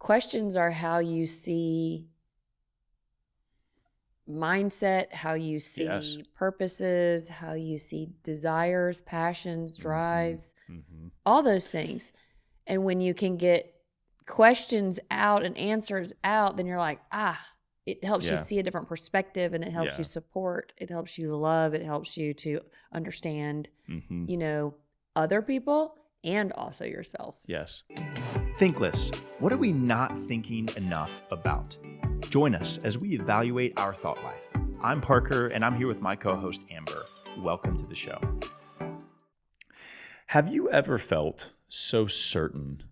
questions are how you see mindset, how you see purposes, how you see desires, passions, drives, all those things. And when you can get questions out and answers out, then you're like, it helps you see a different perspective, and it helps you support, it helps you love, it helps you to understand, other people and also yourself. Yes. Thinkless. What are we not thinking enough about? Join us as we evaluate our thought life. I'm Parker, and I'm here with my co-host, Amber. Welcome to the show. Have you ever felt so certain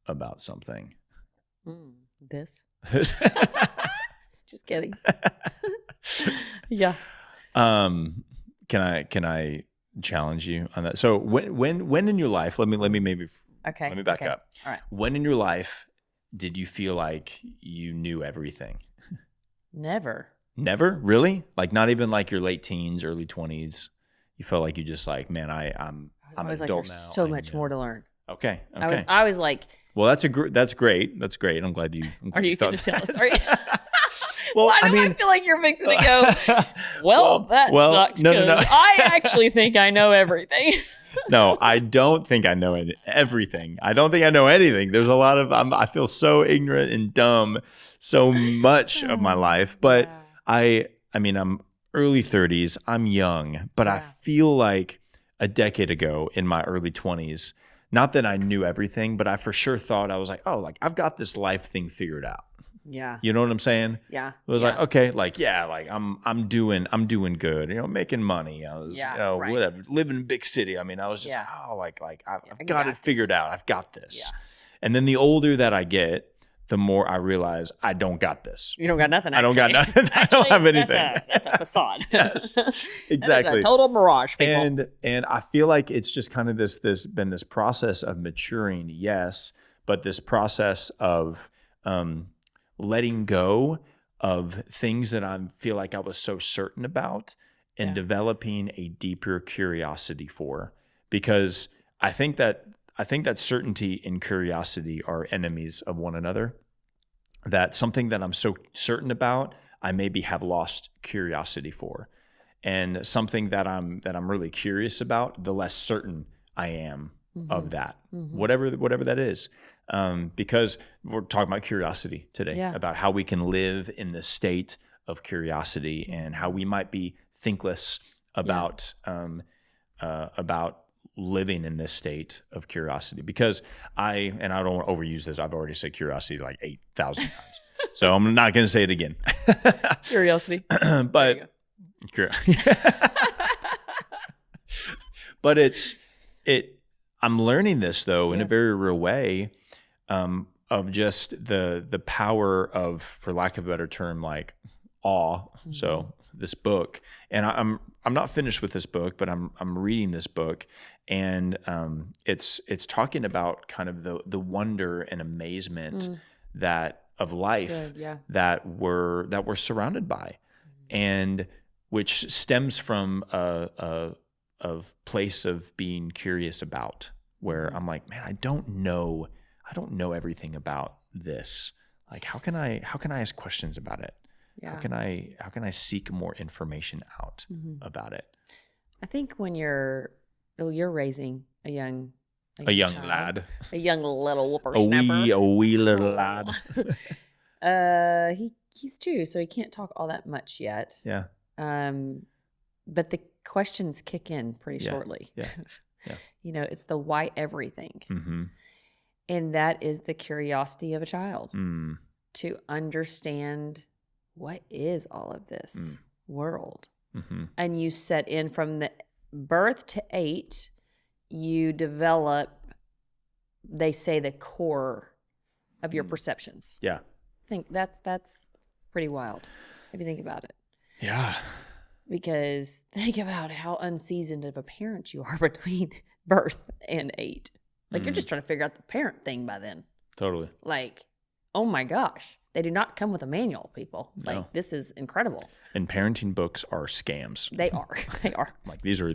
about something? This? Just kidding. Yeah. Can I challenge you on that? So when in your life, let me back up. All right. When in your life did you feel like you knew everything? Never. Never? Really? Like not even like your late teens, early 20s. You felt like you just like, man, I'm an adult now. So much more to learn. Okay. I was like, well, that's great. That's great. I'm glad you. Are you going to tell us? Are you? Well, why do I feel like you're fixing to go? Well, that sucks. No. I actually think I know everything. No, I don't think I know everything. I don't think I know anything. There's a lot of, I feel so ignorant and dumb so much of my life. But I mean, I'm early 30s. I'm young, but I feel like a decade ago in my early 20s, not that I knew everything, but I for sure thought I was like, oh, like I've got this life thing figured out. Yeah. You know what I'm saying? Yeah. It was like, okay, like, like I'm doing good, making money. I was, whatever, living in a big city. I mean, I was just, I've got it figured out. I've got this. Yeah. And then the older that I get, the more I realize I don't got this. You don't got nothing. I don't got nothing. I don't have anything. That's a facade. Yes, exactly. That's a total mirage, people. And I feel like it's just kind of this process of maturing, yes, but this process of letting go of things that I feel like I was so certain about and developing a deeper curiosity for, because I think that certainty and curiosity are enemies of one another. That something that I'm so certain about, I maybe have lost curiosity for, and something that I'm really curious about, the less certain I am of that, whatever that is. Because we're talking about curiosity today, about how we can live in the state of curiosity and how we might be thinkless about living in this state of curiosity. Because I don't want to overuse this. I've already said curiosity like 8,000 times, so I'm not going to say it again. Curiosity, but but I'm learning this though in a very real way. Of just the power of, for lack of a better term, like awe. So this book, and I'm not finished with this book, but I'm reading this book, and it's talking about kind of the wonder and amazement that of life that we're surrounded by, and which stems from a place of being curious about, where I'm like, man, I don't know everything about this. Like, how can I ask questions about it? Yeah. How can I seek more information out about it? I think when you're raising a young child, lad, a young little whippersnapper, a wee little lad. He's 2, so he can't talk all that much yet. Yeah. But the questions kick in pretty shortly. Yeah. It's the why everything. And that is the curiosity of a child to understand what is all of this world. And you set in from the birth to 8, you develop, they say, the core of your perceptions. Yeah. I think that's pretty wild if you think about it. Yeah. Because think about how unseasoned of a parent you are between birth and 8. Like, you're just trying to figure out the parent thing by then. Totally. Like, oh my gosh. They do not come with a manual, people. No. Like, this is incredible. And parenting books are scams. They are. Like, these are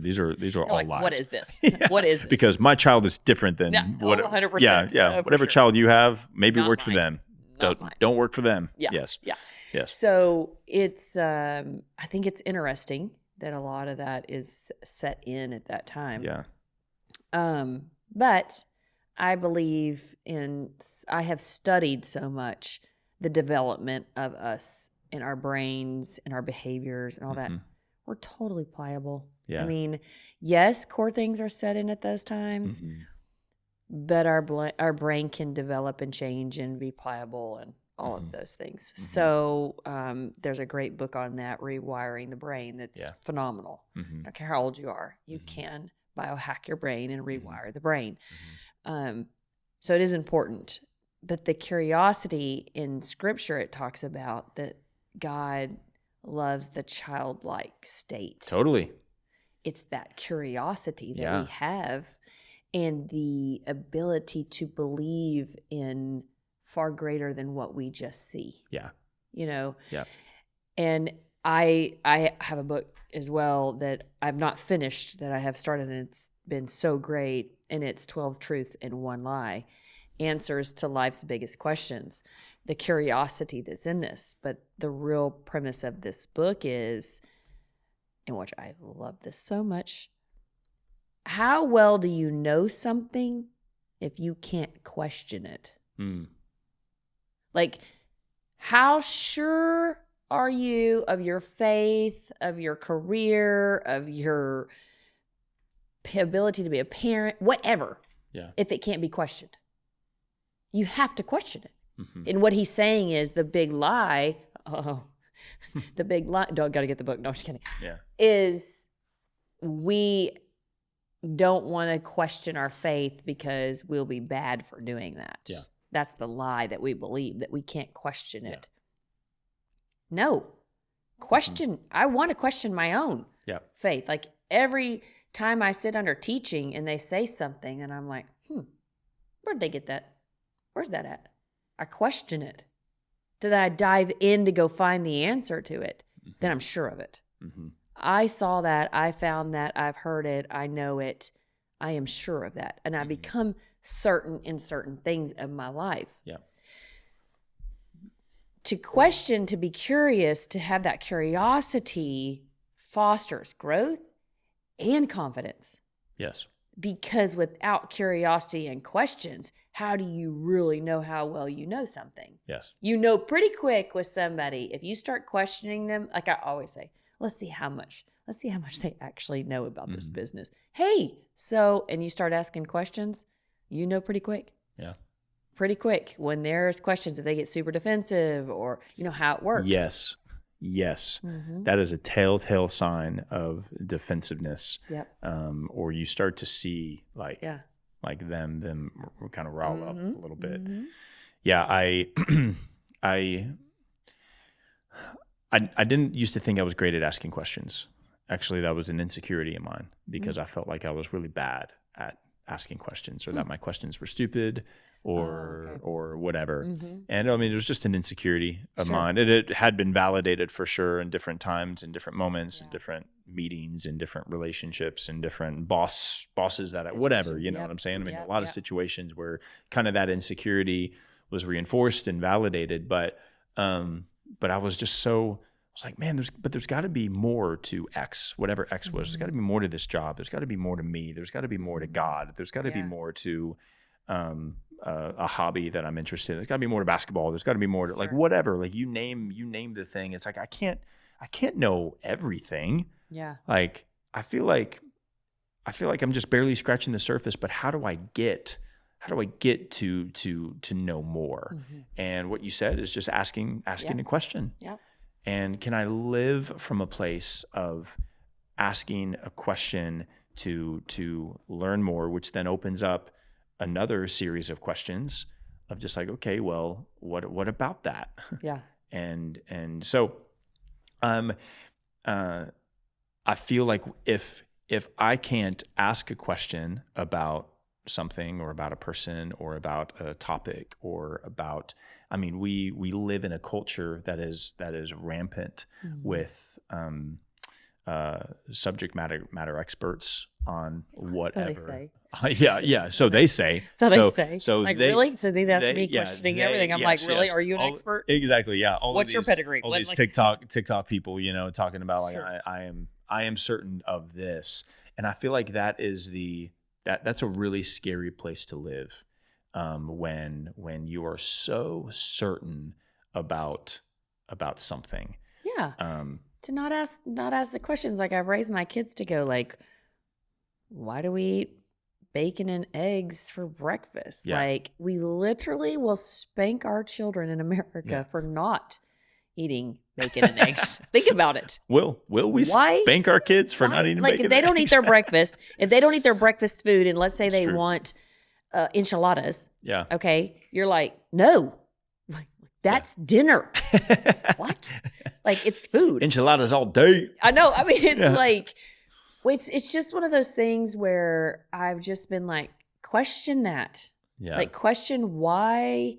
all like, lies. what is this? What is this? Because my child is different than 100%. Yeah. Whatever child you have, maybe not worked mine. for them. not mine. Don't work for them. Yeah. Yes. Yeah. Yes. So it's, I think it's interesting that a lot of that is set in at that time. Yeah. But I believe I have studied so much the development of us in our brains and our behaviors and all that. We're totally pliable. Yeah. I mean, yes, core things are set in at those times, but our brain can develop and change and be pliable and all of those things. So there's a great book on that, Rewiring the Brain, that's phenomenal. I don't care how old you are, you can biohack your brain and rewire the brain. So it is important. But the curiosity in Scripture, it talks about that God loves the childlike state. Totally. It's that curiosity that we have and the ability to believe in far greater than what we just see. Yeah. You know? Yeah. And I have a book as well that I've not finished that I have started, and it's been so great, and it's 12 Truths and One Lie, answers to life's biggest questions. The curiosity that's in this, but the real premise of this book is, and which I love this so much, how well do you know something if you can't question it? Like, how sure are you of your faith, of your career, of your ability to be a parent, whatever, if it can't be questioned? You have to question it. And what he's saying is the big lie, the big lie, got to get the book, no, I'm just kidding, is we don't want to question our faith because we'll be bad for doing that. Yeah. That's the lie that we believe, that we can't question it. No. Question. I want to question my own faith. Like every time I sit under teaching and they say something and I'm like, where'd they get that? Where's that at? I question it. Did I dive in to go find the answer to it? Then I'm sure of it. I saw that. I found that. I've heard it. I know it. I am sure of that. And I become certain in certain things of my life. Yeah. To question, to be curious, to have that curiosity fosters growth and confidence. Yes. Because without curiosity and questions, how do you really know how well you know something? Yes. You know pretty quick with somebody. If you start questioning them, like I always say, let's see how much they actually know about this business. Hey, so, and you start asking questions, you know pretty quick. Yeah. Pretty quick. When there's questions, if they get super defensive or you know how it works. Yes. Yes. That is a telltale sign of defensiveness. Yep. Or you start to see like them kind of rile up a little bit. Yeah. I didn't used to think I was great at asking questions. Actually, that was an insecurity of mine because I felt like I was really bad at asking questions or that my questions were stupid or whatever. And I mean, it was just an insecurity of mine. It had been validated for sure in different times, in different moments, in different meetings, in different relationships, in different bosses whatever, you know what I'm saying? I mean, a lot of situations where kind of that insecurity was reinforced and validated, but I was just I was like, man, there's got to be more to X, whatever X was. There's got to be more to this job. There's got to be more to me. There's got to be more to God. There's got to be more to a hobby that I'm interested in. There's got to be more to basketball. There's got to be more to like whatever. Like you name the thing. It's like I can't know everything. Yeah. Like I feel like I'm just barely scratching the surface. But how do I get to know more? And what you said is just asking a question. Yeah. And can I live from a place of asking a question to learn more, which then opens up another series of questions of just like, okay, well, what about that? Yeah. And so I feel like if I can't ask a question about something or about a person or about a topic or about, I mean, we live in a culture that is rampant with subject matter experts on whatever. So they say. Yeah. So they say. So they say. So like, they, really? So that's they, me questioning everything. I'm like, really? Are you an expert? Exactly. Yeah. What's your pedigree? All these TikTok people, talking about like, sure. I am certain of this. And I feel like that is that's a really scary place to live. When you are so certain about something. Yeah. To not ask the questions. Like, I've raised my kids to go like, why do we eat bacon and eggs for breakfast? Yeah. Like, we literally will spank our children in America for not eating bacon and eggs. Think about it. Will we spank our kids for not eating bacon and eggs? Like, if they don't eat their breakfast, if they don't eat their breakfast food, and let's say they want enchiladas. Yeah. Okay. You're like, no, that's dinner. What? Like, it's food. Enchiladas all day. I know. I mean, it's like, it's just one of those things where I've just been like, question that. Yeah. Like, question why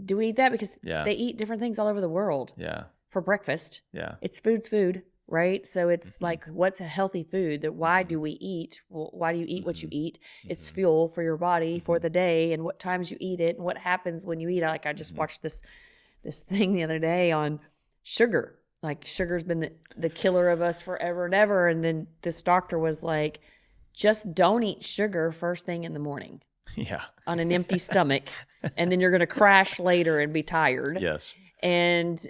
do we eat that? Because they eat different things all over the world. Yeah. For breakfast. Yeah. It's food. Right. So it's like, what's a healthy food? That why do we eat? Well, why do you eat what you eat? It's fuel for your body for the day, and what times you eat it, and what happens when you eat it. Like, I just watched this thing the other day on sugar. Like, sugar's been the killer of us forever and ever. And then this doctor was like, just don't eat sugar first thing in the morning. Yeah. On an empty stomach. And then you're going to crash later and be tired. Yes. And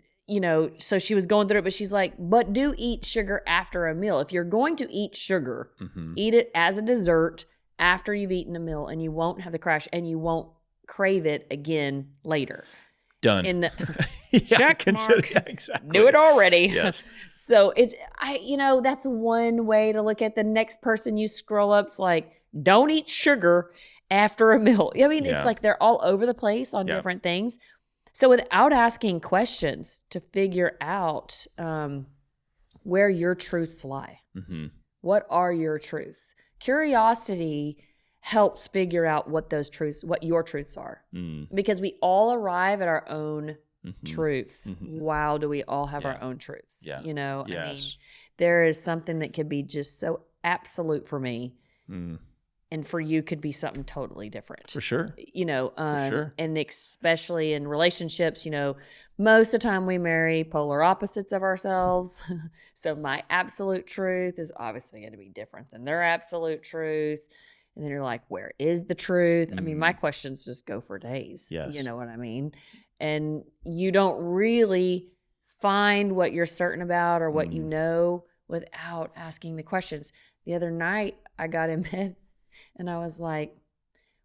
so she was going through it, but she's like, but do eat sugar after a meal. If you're going to eat sugar, eat it as a dessert after you've eaten a meal, and you won't have the crash, and you won't crave it again later. Done. In the check mark. Exactly. Knew it already. Yes. So that's one way to look at the next person you scroll up. It's like, don't eat sugar after a meal. I mean, it's like they're all over the place on different things. So without asking questions to figure out where your truths lie, what are your truths? Curiosity helps figure out what your truths are, because we all arrive at our own truths. Wow, do we all have our own truths? Yeah. I mean, there is something that could be just so absolute for me. And for you could be something totally different. For sure. For sure. And especially in relationships, most of the time we marry polar opposites of ourselves. So my absolute truth is obviously going to be different than their absolute truth. And then you're like, where is the truth? I mean, my questions just go for days. Yes. You know what I mean? And you don't really find what you're certain about or what you know without asking the questions. The other night I got in bed, and I was like,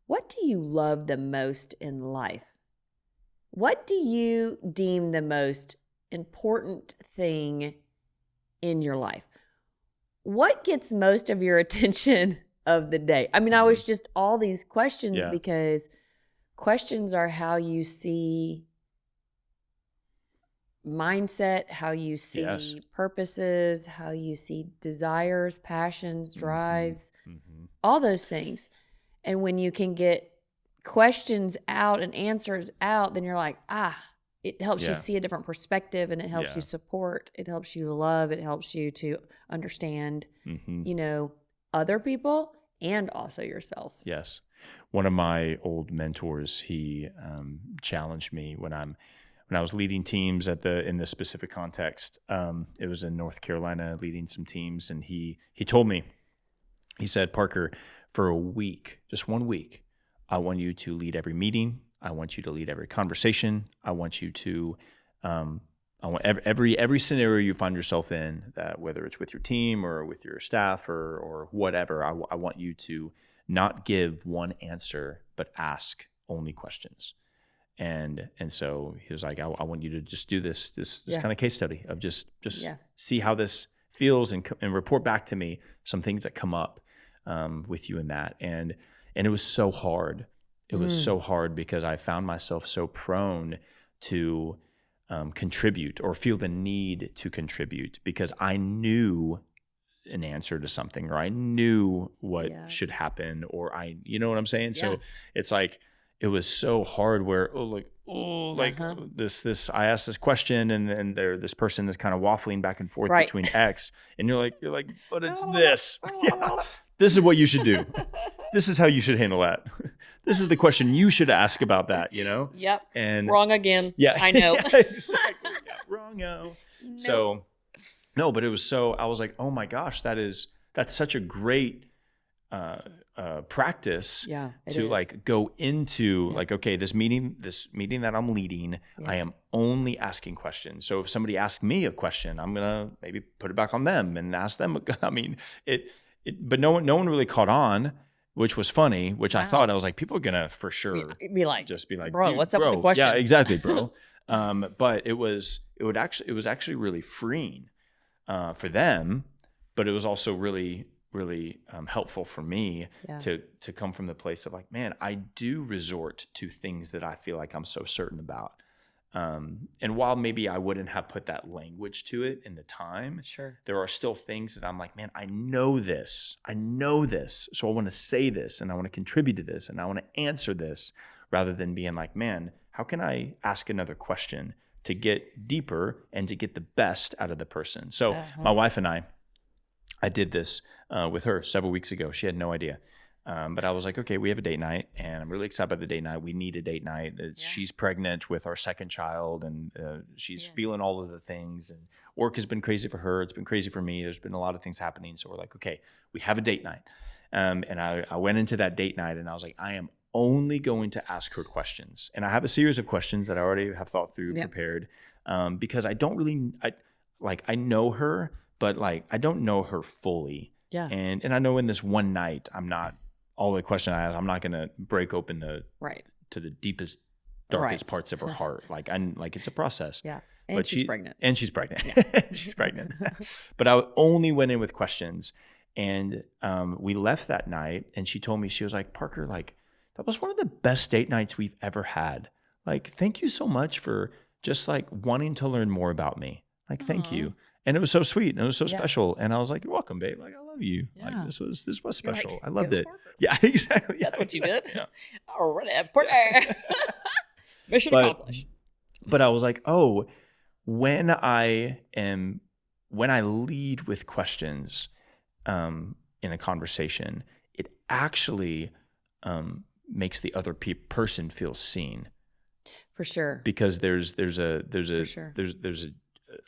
what do you love the most in life? What do you deem the most important thing in your life? What gets most of your attention of the day? I mean, I was just all these questions because questions are how you see mindset, how you see purposes, how you see desires, passions, drives, all those things. And when you can get questions out and answers out, then you're like, it helps you see a different perspective, and it helps you support, it helps you love, it helps you to understand, other people and also yourself. Yes. One of my old mentors, he challenged me when I was leading teams in this specific context. It was in North Carolina, leading some teams, and he told me, he said, Parker, for a week, just 1 week, I want you to lead every meeting. I want you to lead every conversation. I want you to, I want every scenario you find yourself in, that whether it's with your team or with your staff or whatever, I want you to not give one answer, but ask only questions. And so he was like, I want you to just do this kind of case study of just see how this feels and report back to me some things that come up with you in that. And it was so hard. It was so hard because I found myself so prone to contribute or feel the need to contribute because I knew an answer to something, or I knew what should happen, or you know what I'm saying? Yeah. So it's like, it was so hard where, this, I asked this question and this person is kind of waffling back and forth between X, and you're like, but it's this. Yeah, this is what you should do. This is how you should handle that. This is the question you should ask about that, Yep. And wrong again. Yeah. I know. Yeah, exactly. Yeah, wrong-o. Nope. So, no, but it was I was like, oh my gosh, that's such a great practice to like go into like, okay, this meeting that I'm leading, I am only asking questions. So if somebody asks me a question, I'm gonna maybe put it back on them and ask them. I mean, but no one really caught on, which was funny. Which I thought, I was like, people are gonna for sure be like, bro, what's up with the question? Yeah, exactly, bro. But it was actually really freeing for them, but it was also really helpful for me to come from the place of like, man, I do resort to things that I feel like I'm so certain about. And while maybe I wouldn't have put that language to it in the time, there are still things that I'm like, man, I know this. So I want to say this and I want to contribute to this and I want to answer this, rather than being like, man, how can I ask another question to get deeper and to get the best out of the person? So my wife and I did this with her several weeks ago. She had no idea. But I was like, okay, we have a date night, and I'm really excited about the date night. We need a date night. She's pregnant with our second child, and she's feeling all of the things. And work has been crazy for her. It's been crazy for me. There's been a lot of things happening. So we're like, okay, we have a date night. And I went into that date night, and I was like, I am only going to ask her questions. And I have a series of questions that I already have thought through, prepared, because I don't really, I know her, but like I don't know her fully. Yeah. And I know in this one night, all the question I ask, I'm not going to break open to the deepest, darkest parts of her heart. It's a process. Yeah. And she's pregnant. And she's pregnant. Yeah. She's pregnant. But I only went in with questions. And we left that night, and she told me, she was like, Parker, like, that was one of the best date nights we've ever had. Like, thank you so much for just like wanting to learn more about me. Like, thank you. And it was so sweet and it was so special. And I was like, you're welcome, babe. Like, I love you. Yeah. Like, this was special. Like, I loved it. Parker. Yeah, exactly. That's what you did? Yeah. All right. Mission accomplished. But I was like, oh, when I lead with questions in a conversation, it actually makes the other person feel seen. For sure. Because there's a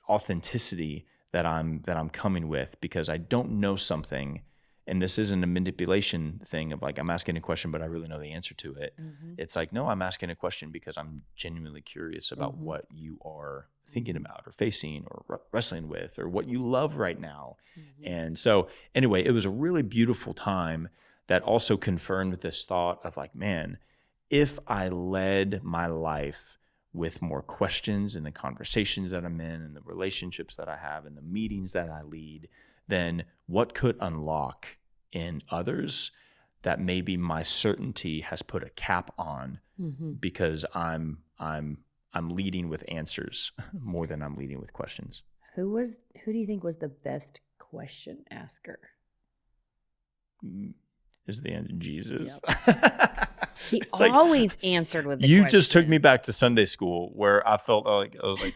authenticity that I'm coming with, because I don't know something, and this isn't a manipulation thing of like, I'm asking a question but I really know the answer to it. Mm-hmm. It's like, no, I'm asking a question because I'm genuinely curious about what you are thinking about or facing or wrestling with, or what you love right now. Mm-hmm. And so anyway, it was a really beautiful time that also confirmed this thought of like, man, if I led my life with more questions in the conversations that I'm in and the relationships that I have and the meetings that I lead, then what could unlock in others that maybe my certainty has put a cap on, because I'm leading with answers more than I'm leading with questions. Who do you think was the best question asker? Is the answer Jesus? Yep. He always answered with the question. You just took me back to Sunday school where I felt like I was like,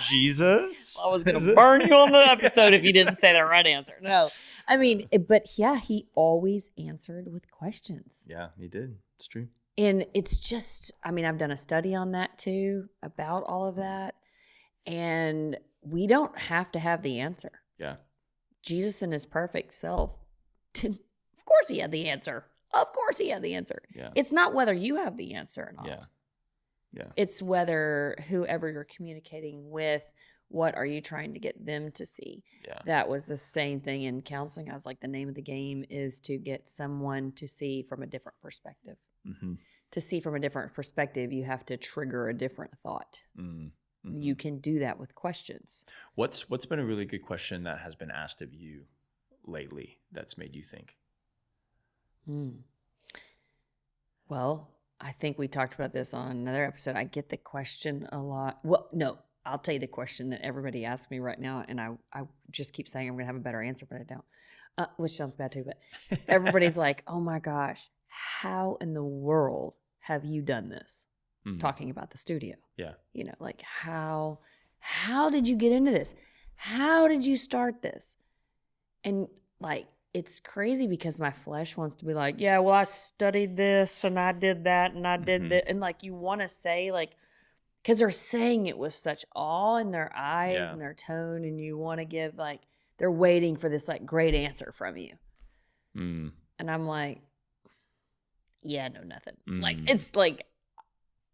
Jesus? I was going to burn you on the episode if you didn't say the right answer. No. I mean, but yeah, he always answered with questions. Yeah, he did. It's true. And it's just, I mean, I've done a study on that too, about all of that. And we don't have to have the answer. Yeah. Jesus in his perfect self, of course he had the answer. Of course he had the answer. Yeah. It's not whether you have the answer or not. Yeah. Yeah. It's whether whoever you're communicating with, what are you trying to get them to see? Yeah. That was the same thing in counseling. I was like, the name of the game is to get someone to see from a different perspective. Mm-hmm. To see from a different perspective, you have to trigger a different thought. Mm-hmm. You can do that with questions. What's been a really good question that has been asked of you lately that's made you think? Well, I think we talked about this on another episode. I get the question a lot. Well, no, I'll tell you the question that everybody asks me right now, and I just keep saying I'm going to have a better answer, but I don't, which sounds bad too, but everybody's like, oh my gosh, how in the world have you done this? Talking about the studio. Yeah. You know, like how did you get into this? How did you start this? And like, it's crazy because my flesh wants to be like, yeah, well, I studied this and I did that and I did that. And like, you want to say like, because they're saying it with such awe in their eyes and their tone. And you want to give like, they're waiting for this like great answer from you. And I'm like, yeah, no, nothing. Like, it's like,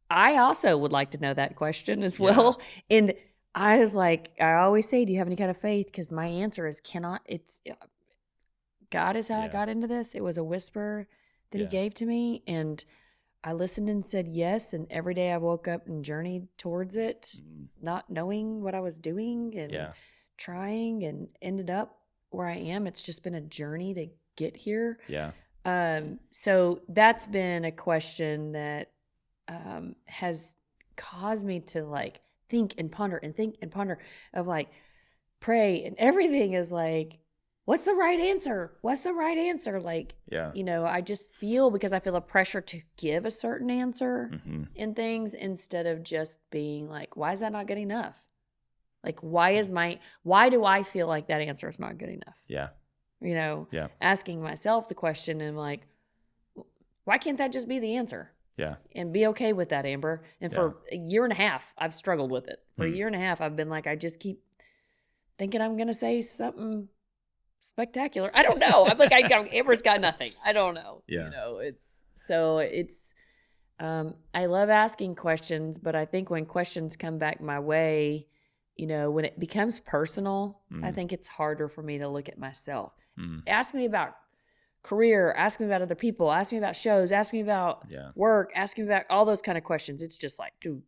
I also would like to know that question as well. And I was like, I always say, do you have any kind of faith? Because my answer is God is how I got into this. It was a whisper that he gave to me. And I listened and said yes. And every day I woke up and journeyed towards it, not knowing what I was doing and trying, and ended up where I am. It's just been a journey to get here. Yeah. So that's been a question that has caused me to like think and ponder of like pray, and everything is like, what's the right answer? What's the right answer? Like, you know, I just feel, because I feel a pressure to give a certain answer in things, instead of just being like, why is that not good enough? Like, why do I feel like that answer is not good enough? Yeah. You know, asking myself the question, and like, why can't that just be the answer? Yeah. And be okay with that, Amber. And for a year and a half, I've struggled with it. For a year and a half, I've been like, I just keep thinking I'm going to say something spectacular. I don't know. I'm like, Amber's got nothing. I don't know. Yeah. You know, I love asking questions, but I think when questions come back my way, you know, when it becomes personal, I think it's harder for me to look at myself. Ask me about career, ask me about other people, ask me about shows, ask me about work, ask me about all those kind of questions. It's just like do.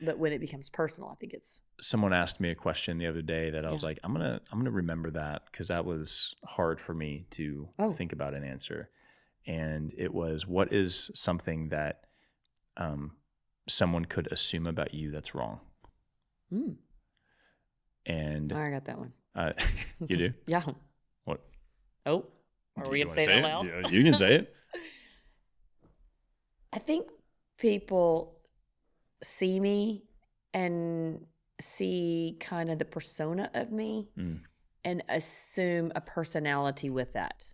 But when it becomes personal, I think it's. Someone asked me a question the other day that I was like, I'm gonna remember that, because that was hard for me to think about an answer. And it was, what is something that someone could assume about you that's wrong? And I got that one. You do? Yeah. What? Oh. Are we going to say that loud? Yeah, you can say it. I think people see me and see kind of the persona of me and assume a personality with that.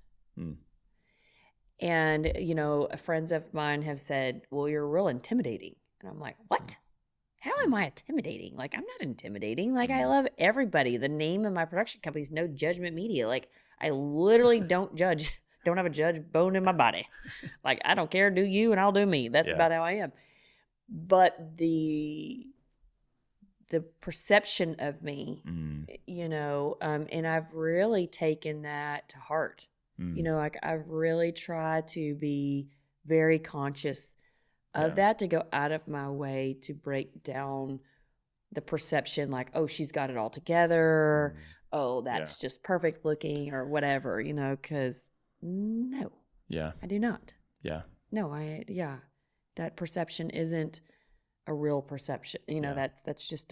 And, you know, friends of mine have said, well, you're real intimidating. And I'm like, what? How am I intimidating? Like, I'm not intimidating. Like, I love everybody. The name of my production company is No Judgment Media. Like, I literally don't judge. Don't have a judge bone in my body. Like, I don't care. Do you and I'll do me. That's about how I am. But the perception of me, you know, and I've really taken that to heart. You know, like, I've really tried to be very conscious of that, to go out of my way to break down the perception, like, oh, she's got it all together. Oh, that's just perfect looking, or whatever, you know, because no. Yeah. I do not. Yeah. No, that perception isn't a real perception. You know, that's just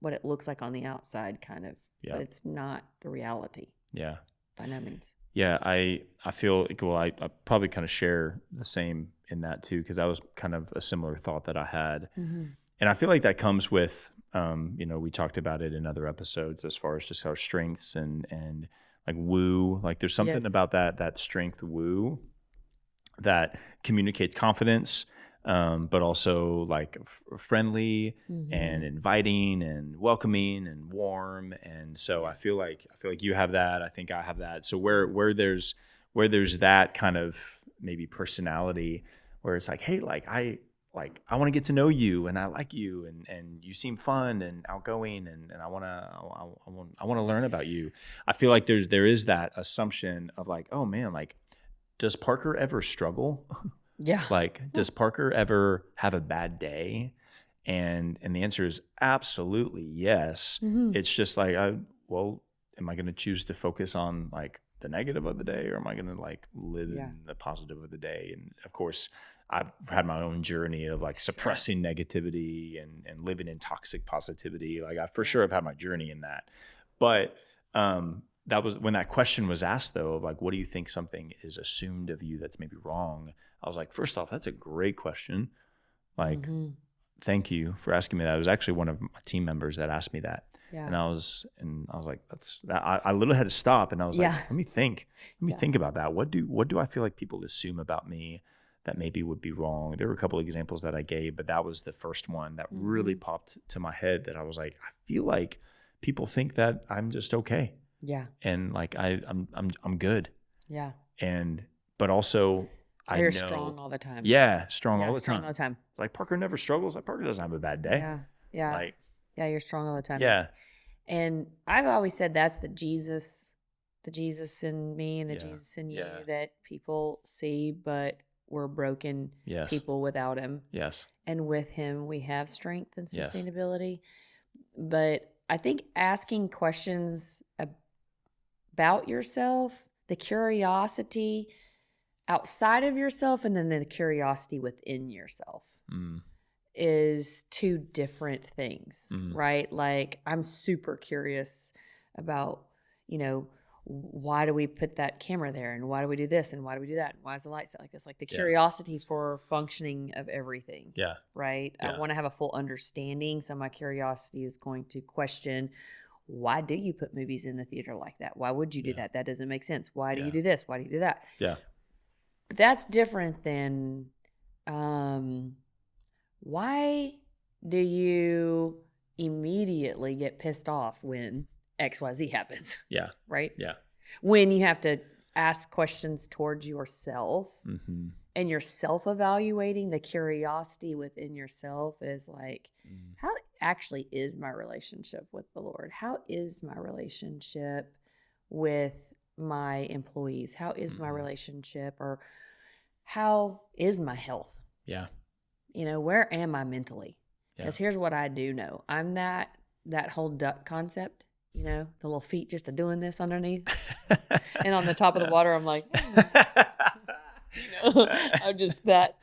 what it looks like on the outside, kind of. But it's not the reality. Yeah. By no means. Yeah, I feel like, well, I probably kind of share the same in that too, because that was kind of a similar thought that I had. And I feel like that comes with, you know, we talked about it in other episodes as far as just our strengths and like woo. Like, there's something about that strength woo that communicates confidence, but also like friendly and inviting and welcoming and warm. And so I feel like you have that. I think I have that. So where there's that kind of maybe personality where it's like, hey, I want to get to know you, and I like you, and you seem fun and outgoing, and I want to learn about you. I feel like there is that assumption of like, oh man, like, does Parker ever struggle? Yeah. Like, does Parker ever have a bad day? And the answer is absolutely yes. It's just like, am I going to choose to focus on like the negative of the day, or am I going to like live in the positive of the day? And of course, I've had my own journey of like suppressing negativity and living in toxic positivity. Like, I for sure have had my journey in that. But that was when that question was asked, though, of like, what do you think something is assumed of you that's maybe wrong? I was like, first off, that's a great question. Like, thank you for asking me that. It was actually one of my team members that asked me that. Yeah. And I was like, I literally had to stop, and I was like, let me think about that. What do I feel like people assume about me that maybe would be wrong? There were a couple of examples that I gave, but that was the first one that really popped to my head, that I was like, I feel like people think that I'm just okay. Yeah. And like I'm good. Yeah. But also you're strong all the time. Yeah, strong all the time. Like Parker never struggles. Like Parker doesn't have a bad day. Yeah. Yeah. Like, yeah, you're strong all the time. Yeah. And I've always said that's the Jesus in me and the Jesus in you that people see, but we're broken people without him. Yes. And with him, we have strength and sustainability. But I think asking questions about yourself, the curiosity outside of yourself, and then the curiosity within yourself is two different things, right? Like, I'm super curious about, why do we put that camera there, and why do we do this, and why do we do that, and why is the light set like this? Like the curiosity for functioning of everything. Yeah. Right. Yeah. I want to have a full understanding. So my curiosity is going to question, why do you put movies in the theater like that? Why would you do that? That doesn't make sense. Why do you do this? Why do you do that? Yeah. But that's different than, why do you immediately get pissed off when XYZ happens? Yeah. Right? Yeah. When you have to ask questions towards yourself and you're self-evaluating, the curiosity within yourself is like, how actually is my relationship with the Lord? How is my relationship with my employees? How is my relationship, or how is my health? Yeah. Where am I mentally? Because here's what I do know. I'm that whole duck concept, the little feet just a doing this underneath. And on the top of the water, I'm like, I'm just that,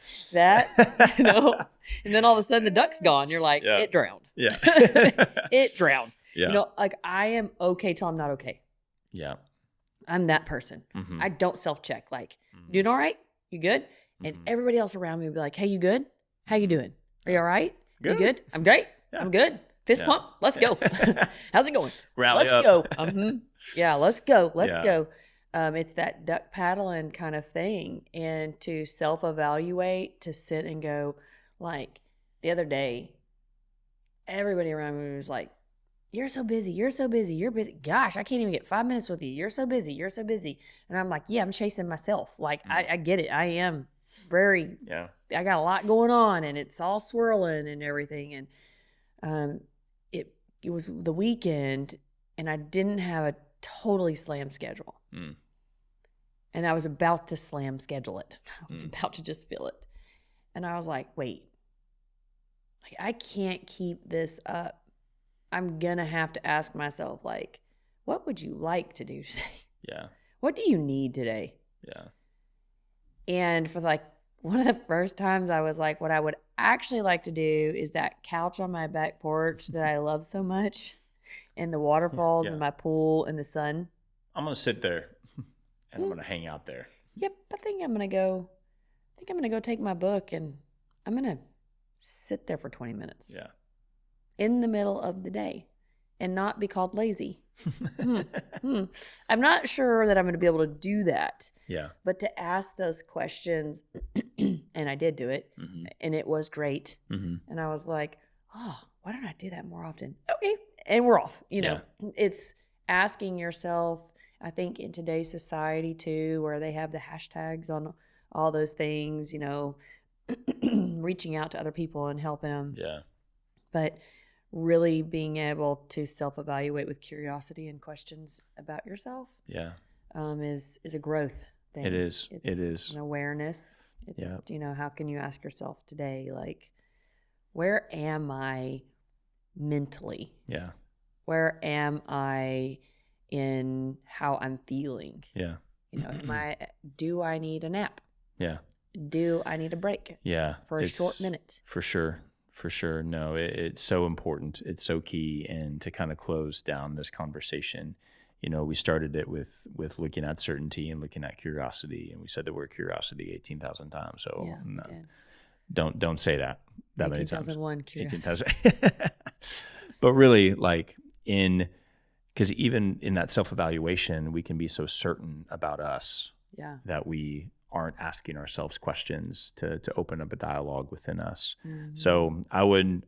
and then all of a sudden the duck's gone. You're like, it drowned. Yeah. It drowned. Yeah. Like, I am okay till I'm not okay. Yeah. I'm that person. I don't self-check. Like, you doing all right? You good? And everybody else around me would be like, hey, you good? How you doing? Are you all right? Good. You good? I'm great. Yeah. I'm good. Fist pump. Let's go. How's it going? Rally let's up. Go. Yeah, let's go. Let's go. It's that duck paddling kind of thing. And to self-evaluate, to sit and go, like, the other day, everybody around me was like, you're so busy. You're so busy. You're busy. Gosh, I can't even get 5 minutes with you. You're so busy. You're so busy. And I'm like, yeah, I'm chasing myself. Like, I get it. I am very, I got a lot going on, and it's all swirling and everything. And it was the weekend, and I didn't have a totally slam schedule. And I was about to slam schedule it. I was about to just fill it. And I was like, wait, like, I can't keep this up. I'm going to have to ask myself, like, what would you like to do today? Yeah. What do you need today? Yeah. And for like one of the first times, I was like, what I would actually like to do is that couch on my back porch that I love so much, and the waterfalls and my pool and the sun. I'm going to sit there and I'm going to hang out there. Yep. I think I'm going to go take my book, and I'm going to sit there for 20 minutes. Yeah. In the middle of the day, and not be called lazy. I'm not sure that I'm going to be able to do that. Yeah. But to ask those questions, and I did do it, and it was great. And I was like, oh, why don't I do that more often? Okay. And we're off. It's asking yourself, I think in today's society too, where they have the hashtags on all those things, reaching out to other people and helping them. Yeah. But really being able to self-evaluate with curiosity and questions about yourself is a growth thing. It is. It's an awareness. It's, how can you ask yourself today, like, where am I mentally? Yeah. Where am I in how I'm feeling? Yeah. Do I need a nap? Yeah. Do I need a break? Yeah. For a short minute? For sure. For sure. No, it's so important. It's so key. And to kind of close down this conversation we started it with looking at certainty and looking at curiosity, and we said the word curiosity 18,000 times. So don't say that many times. 18,001 curiosity. 18,000. But really, because even in that self-evaluation, we can be so certain about us that we aren't asking ourselves questions to open up a dialogue within us. Mm-hmm. So I would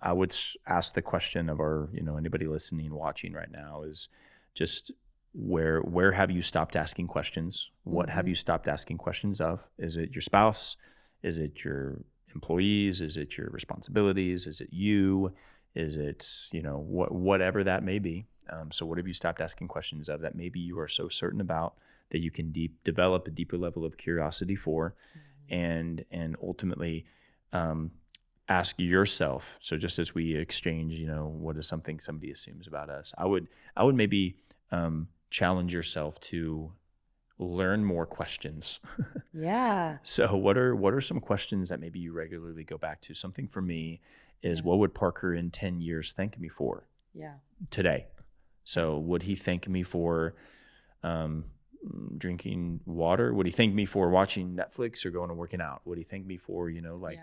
ask the question of our, anybody listening, watching right now, is just where have you stopped asking questions? What have you stopped asking questions of? Is it your spouse? Is it your employees? Is it your responsibilities? Is it you? Is it, whatever that may be? So what have you stopped asking questions of that maybe you are so certain about that you can develop a deeper level of curiosity for, and ultimately ask yourself. So just as we exchange, what is something somebody assumes about us? I would maybe challenge yourself to learn more questions. Yeah. So what are some questions that maybe you regularly go back to? Something for me is, what would Parker in 10 years thank me for today? So would he thank me for drinking water? Would he thank me for watching Netflix or going and working out? Would he thank me for,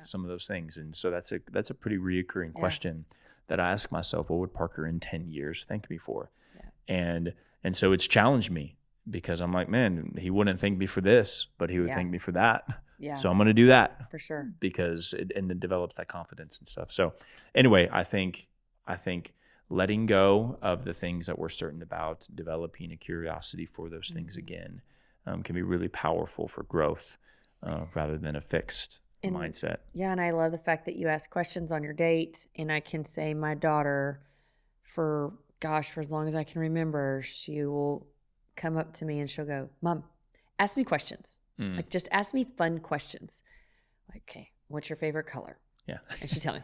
some of those things? And so that's a pretty reoccurring question that I ask myself. What would Parker in 10 years thank me for? Yeah. And so it's challenged me, because I'm like, man, he wouldn't thank me for this, but he would thank me for that. Yeah. So I'm going to do that for sure, because it develops that confidence and stuff. So anyway, I think letting go of the things that we're certain about, developing a curiosity for those things again, can be really powerful for growth, rather than a fixed mindset. Yeah, and I love the fact that you ask questions on your date. And I can say my daughter, for as long as I can remember, she will come up to me and she'll go, "Mom, ask me questions. Like, just ask me fun questions. Like, okay, what's your favorite color?" Yeah. And she'd tell me,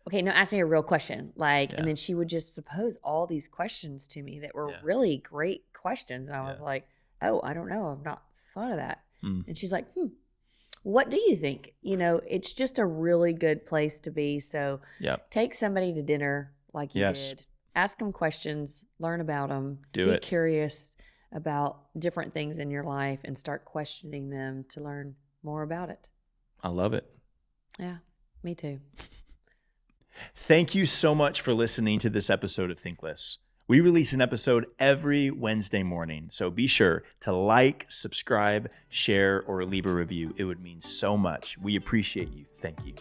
"Okay, no, ask me a real question." And then she would just pose all these questions to me that were really great questions. And I was like, "Oh, I don't know. I've not thought of that." And she's like, "What do you think?" It's just a really good place to be. So take somebody to dinner like you did. Ask them questions, learn about them, be curious about different things in your life, and start questioning them to learn more about it. I love it. Yeah, me too. Thank you so much for listening to this episode of THINKLESS. We release an episode every Wednesday morning, so be sure to like, subscribe, share, or leave a review. It would mean so much. We appreciate you. Thank you.